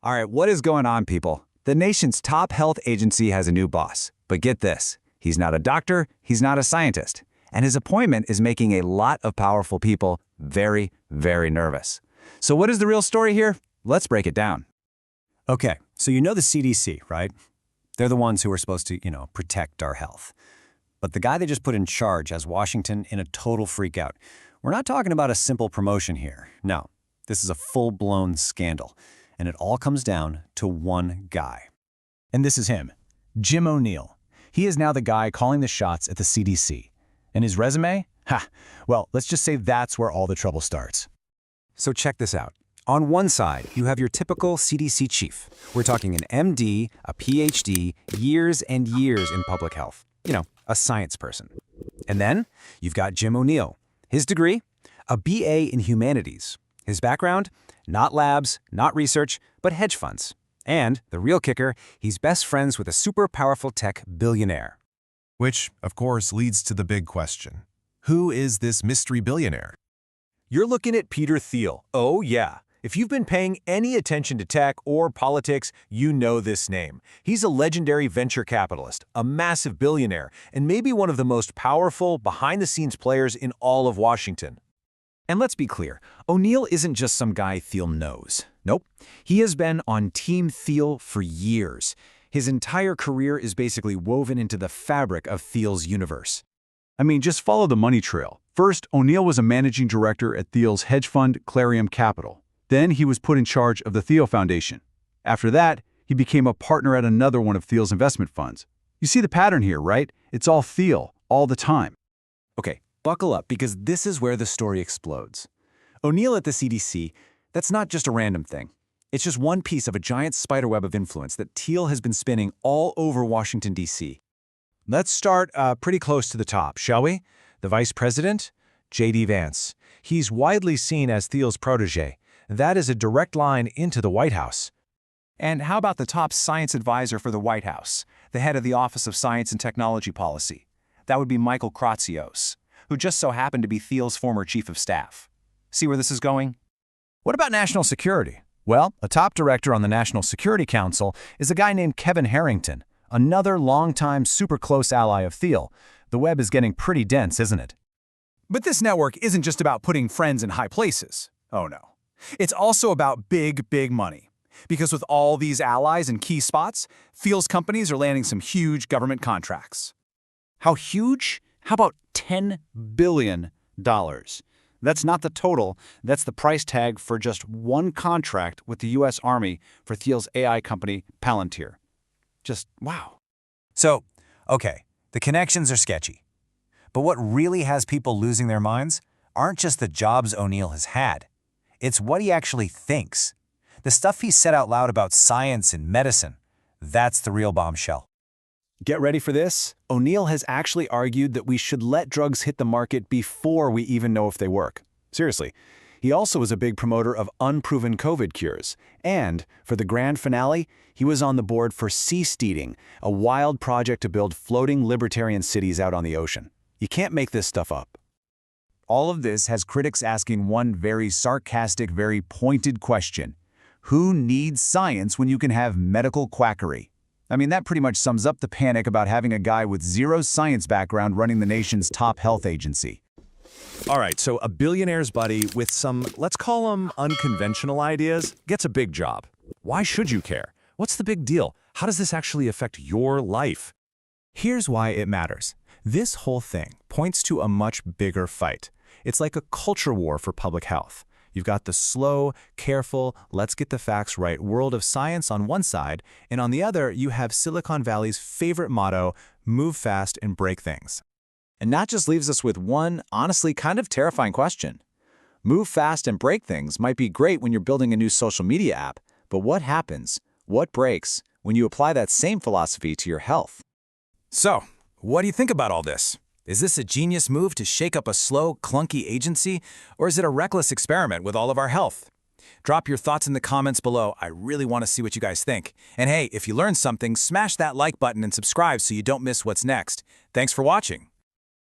All right, what is going on, people? The nation's top health agency has a new boss. But get this, he's not a doctor, he's not a scientist. And his appointment is making a lot of powerful people very, very nervous. So what is the real story here? Let's break it down. Okay, so you know the CDC, right? They're the ones who are supposed to, protect our health. But the guy they just put in charge has Washington in a total freak out. We're not talking about a simple promotion here. No, this is a full-blown scandal. And it all comes down to one guy. And this is him, Jim O'Neill. He is now the guy calling the shots at the CDC. And his resume? Well, let's just say that's where all the trouble starts. So check this out. On one side, you have your typical CDC chief. We're talking an MD, a PhD, years and years in public health. A science person. And then you've got Jim O'Neill. His degree? A BA in humanities. His background? Not labs, not research, but hedge funds. And, the real kicker, he's best friends with a super powerful tech billionaire. Which, of course, leads to the big question. Who is this mystery billionaire? You're looking at Peter Thiel. Oh yeah. If you've been paying any attention to tech or politics, you know this name. He's a legendary venture capitalist, a massive billionaire, and maybe one of the most powerful behind-the-scenes players in all of Washington. And let's be clear, O'Neill isn't just some guy Thiel knows. Nope, he has been on Team Thiel for years. His entire career is basically woven into the fabric of Thiel's universe. I mean, just follow the money trail. First, O'Neill was a managing director at Thiel's hedge fund, Clarium Capital. Then he was put in charge of the Thiel Foundation. After that, he became a partner at another one of Thiel's investment funds. You see the pattern here, right? It's all Thiel, all the time. Okay, buckle up, because this is where the story explodes. O'Neill at the CDC, that's not just a random thing. It's just one piece of a giant spiderweb of influence that Thiel has been spinning all over Washington, D.C. Let's start pretty close to the top, shall we? The vice president, J.D. Vance. He's widely seen as Thiel's protégé. That is a direct line into the White House. And how about the top science advisor for the White House, the head of the Office of Science and Technology Policy? That would be Michael Kratsios, who just so happened to be Thiel's former chief of staff. See where this is going? What about national security? Well, a top director on the National Security Council is a guy named Kevin Harrington, another longtime super close ally of Thiel. The web is getting pretty dense, isn't it? But this network isn't just about putting friends in high places. Oh no. It's also about big, big money. Because with all these allies in key spots, Thiel's companies are landing some huge government contracts. How huge? How about $10 billion? That's not the total, that's the price tag for just one contract with the U.S. Army for Thiel's AI company, Palantir. Just wow. So, okay, the connections are sketchy. But what really has people losing their minds aren't just the jobs O'Neill has had. It's what he actually thinks. The stuff he said out loud about science and medicine. That's the real bombshell. Get ready for this. O'Neill has actually argued that we should let drugs hit the market before we even know if they work. Seriously. He also was a big promoter of unproven COVID cures. And, for the grand finale, he was on the board for Seasteading, a wild project to build floating libertarian cities out on the ocean. You can't make this stuff up. All of this has critics asking one very sarcastic, very pointed question. Who needs science when you can have medical quackery? I mean, that pretty much sums up the panic about having a guy with zero science background running the nation's top health agency. All right, so a billionaire's buddy with some, let's call them unconventional ideas, gets a big job. Why should you care? What's the big deal? How does this actually affect your life? Here's why it matters. This whole thing points to a much bigger fight. It's like a culture war for public health. You've got the slow, careful, let's get the facts right world of science on one side, and on the other, you have Silicon Valley's favorite motto, move fast and break things. And that just leaves us with one, honestly, kind of terrifying question. Move fast and break things might be great when you're building a new social media app, but what happens, what breaks, when you apply that same philosophy to your health? So, what do you think about all this? Is this a genius move to shake up a slow, clunky agency, or is it a reckless experiment with all of our health? Drop your thoughts in the comments below. I really want to see what you guys think. And hey, if you learned something, smash that like button and subscribe so you don't miss what's next. Thanks for watching.